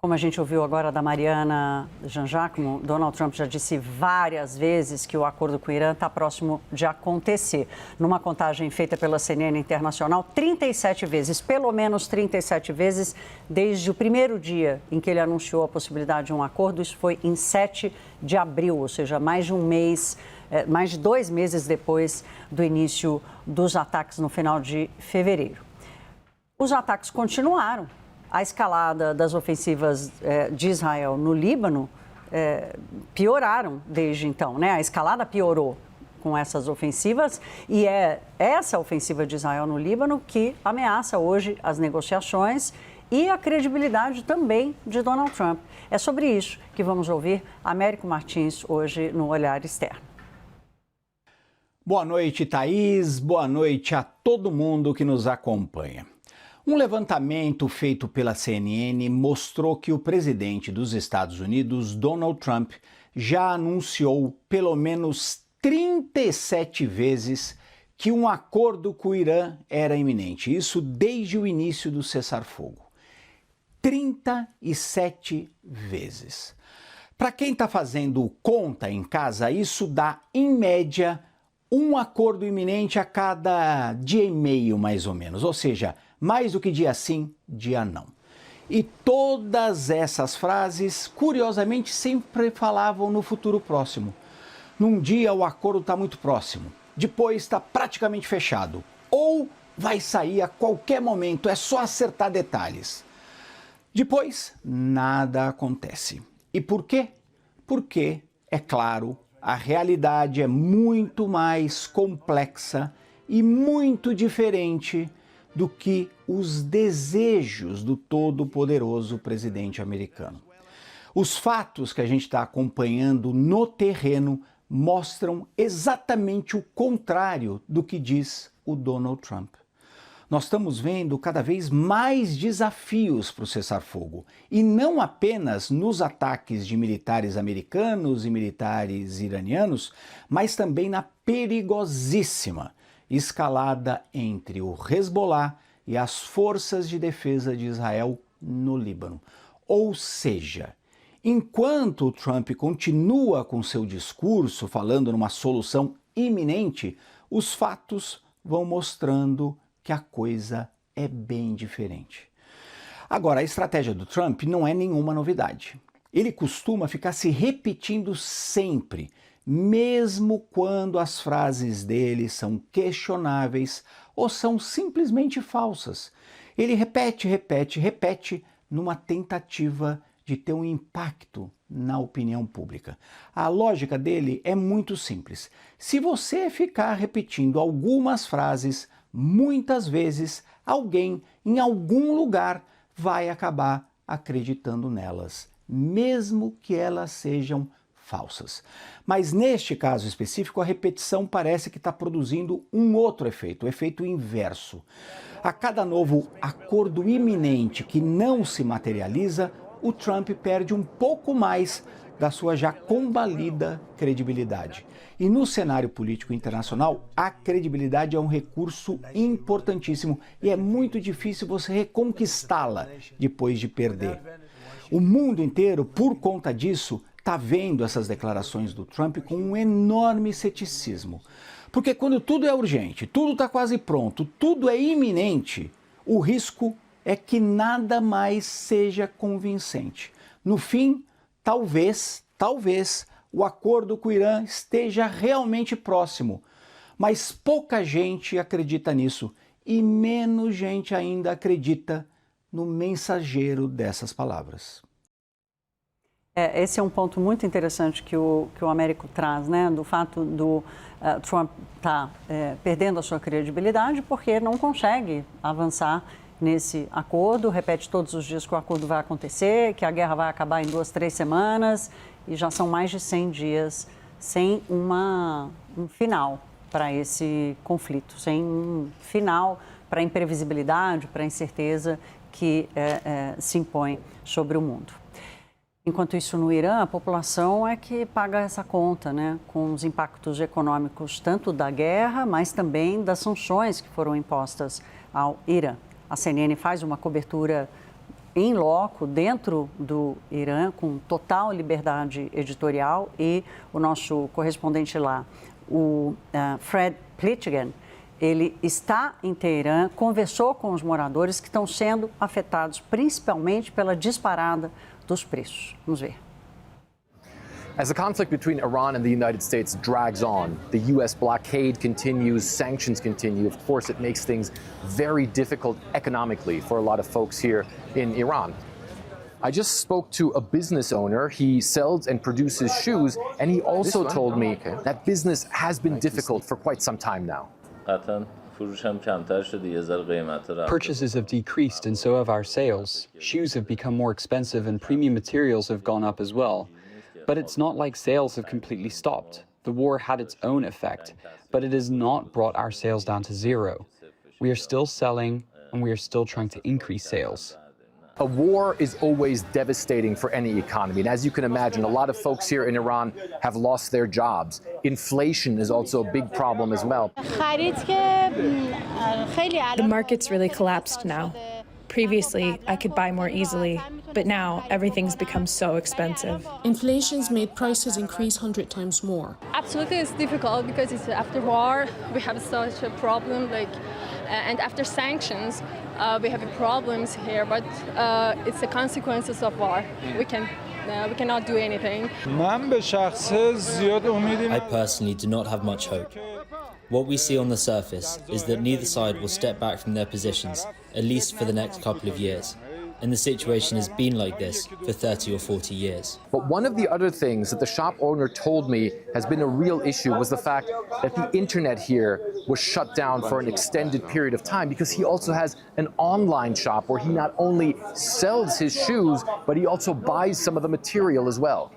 Como a gente ouviu agora da Mariana Jean-Jacques, Donald Trump já disse várias vezes que o acordo com o Irã está próximo de acontecer. Numa contagem feita pela CNN Internacional, 37 vezes, pelo menos 37 vezes, desde o primeiro dia em que ele anunciou a possibilidade de um acordo. Isso foi em 7 de abril, ou seja, mais de um mês, mais de 2 meses depois do início dos ataques no final de fevereiro. Os ataques continuaram. A escalada das ofensivas de Israel no Líbano pioraram desde então, né? A escalada piorou com essas ofensivas e é essa ofensiva de Israel no Líbano que ameaça hoje as negociações e a credibilidade também de Donald Trump. É sobre isso que vamos ouvir Américo Martins hoje no Olhar Externo. Boa noite, Thaís. Boa noite a todo mundo que nos acompanha. Um levantamento feito pela CNN mostrou que o presidente dos Estados Unidos, Donald Trump, já anunciou pelo menos 37 vezes que um acordo com o Irã era iminente. Isso desde o início do cessar-fogo. 37 vezes. Para quem está fazendo conta em casa, isso dá, em média, um acordo iminente a cada dia e meio, mais ou menos. Ou seja, mais do que dia sim, dia não. E todas essas frases, curiosamente, sempre falavam no futuro próximo. Num dia o acordo está muito próximo, depois está praticamente fechado. Ou vai sair a qualquer momento, é só acertar detalhes. Depois, nada acontece. E por quê? Porque, é claro, a realidade é muito mais complexa e muito diferente do que os desejos do todo-poderoso presidente americano. Os fatos que a gente está acompanhando no terreno mostram exatamente o contrário do que diz o Donald Trump. Nós estamos vendo cada vez mais desafios para o cessar-fogo, e não apenas nos ataques de militares americanos e militares iranianos, mas também na perigosíssima escalada entre o Hezbollah e as forças de defesa de Israel no Líbano. Ou seja, enquanto o Trump continua com seu discurso falando numa solução iminente, os fatos vão mostrando que a coisa é bem diferente. Agora, a estratégia do Trump não é nenhuma novidade. Ele costuma ficar se repetindo sempre, mesmo quando as frases dele são questionáveis ou são simplesmente falsas. Ele repete numa tentativa de ter um impacto na opinião pública. A lógica dele é muito simples. Se você ficar repetindo algumas frases muitas vezes, alguém em algum lugar vai acabar acreditando nelas, mesmo que elas sejam falsas. Mas neste caso específico, a repetição parece que está produzindo um outro efeito, o efeito inverso. A cada novo acordo iminente que não se materializa, o Trump perde um pouco mais da sua já combalida credibilidade. E no cenário político internacional, a credibilidade é um recurso importantíssimo e é muito difícil você reconquistá-la depois de perder. O mundo inteiro, por conta disso, está vendo essas declarações do Trump com um enorme ceticismo. Porque quando tudo é urgente, tudo está quase pronto, tudo é iminente, o risco é que nada mais seja convincente. No fim, talvez, o acordo com o Irã esteja realmente próximo, mas pouca gente acredita nisso e menos gente ainda acredita no mensageiro dessas palavras. Esse é um ponto muito interessante que o Américo traz, né? Do fato do Trump estar perdendo a sua credibilidade porque não consegue avançar nesse acordo, repete todos os dias que o acordo vai acontecer, que a guerra vai acabar em 2, 3 semanas e já são mais de 100 dias sem um final para esse conflito, sem um final para a imprevisibilidade, para a incerteza que se impõe sobre o mundo. Enquanto isso, no Irã, a população é que paga essa conta, né, com os impactos econômicos tanto da guerra, mas também das sanções que foram impostas ao Irã. A CNN faz uma cobertura em loco, dentro do Irã, com total liberdade editorial, e o nosso correspondente lá, o Fred Plittigan, ele está em Teherã, conversou com os moradores que estão sendo afetados principalmente pela disparada dos preços. Vamos ver. As the conflict between Iran and the United States drags on, the U.S. blockade continues, sanctions continue. Of course, it makes things very difficult economically for a lot of folks here in Iran. I just spoke to a business owner. He sells and produces shoes, and he also told me that business has been difficult for quite some time now. Purchases have decreased and so have our sales. Shoes have become more expensive and premium materials have gone up as well. But it's not like sales have completely stopped. The war had its own effect, but it has not brought our sales down to zero. We are still selling and we are still trying to increase sales. A war is always devastating for any economy. And as you can imagine, a lot of folks here in Iran have lost their jobs. Inflation is also a big problem as well. The market's really collapsed now. Previously, I could buy more easily, but now everything's become so expensive. Inflation's made prices increase 100 times more. Absolutely, it's difficult because it's after war. We have such a problem, and after sanctions, we have problems here. But it's the consequences of war. We cannot do anything. I personally do not have much hope. What we see on the surface is that neither side will step back from their positions, at least for the next couple of years. And the situation has been like this for 30 or 40 years. But one of the other things that the shop owner told me has been a real issue was the fact that the internet here was shut down for an extended period of time, because he also has an online shop where he not only sells his shoes, but he also buys some of the material as well.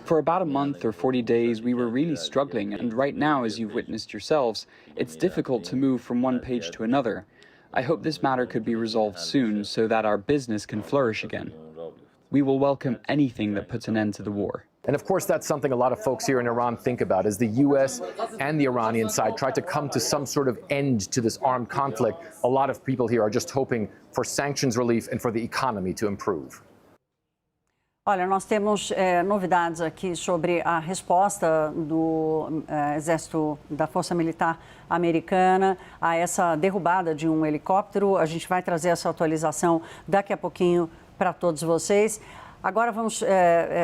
For about a month or 40 days, we were really struggling, and right now, as you've witnessed yourselves, it's difficult to move from one page to another. I hope this matter could be resolved soon so that our business can flourish again. We will welcome anything that puts an end to the war. And of course, that's something a lot of folks here in Iran think about, as the U.S. and the Iranian side try to come to some sort of end to this armed conflict. A lot of people here are just hoping for sanctions relief and for the economy to improve. Olha, nós temos novidades aqui sobre a resposta do Exército da Força Militar Americana a essa derrubada de um helicóptero. A gente vai trazer essa atualização daqui a pouquinho para todos vocês. Agora vamos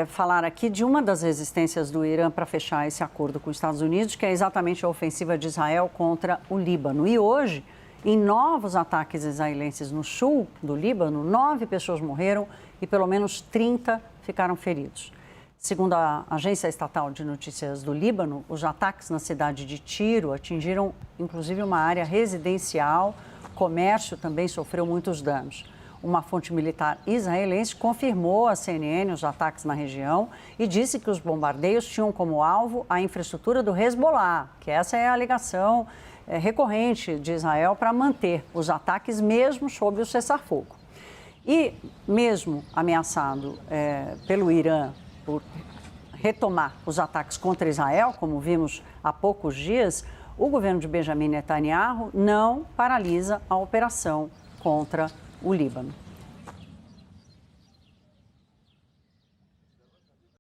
falar aqui de uma das resistências do Irã para fechar esse acordo com os Estados Unidos, que é exatamente a ofensiva de Israel contra o Líbano. E hoje, em novos ataques israelenses no sul do Líbano, 9 pessoas morreram e pelo menos 30 ficaram feridos. Segundo a agência estatal de notícias do Líbano, os ataques na cidade de Tiro atingiram inclusive uma área residencial, o comércio também sofreu muitos danos. Uma fonte militar israelense confirmou à CNN os ataques na região e disse que os bombardeios tinham como alvo a infraestrutura do Hezbollah, que essa é a alegação recorrente de Israel para manter os ataques mesmo sob o cessar-fogo. E mesmo ameaçado pelo Irã por retomar os ataques contra Israel, como vimos há poucos dias, o governo de Benjamin Netanyahu não paralisa a operação contra o Líbano.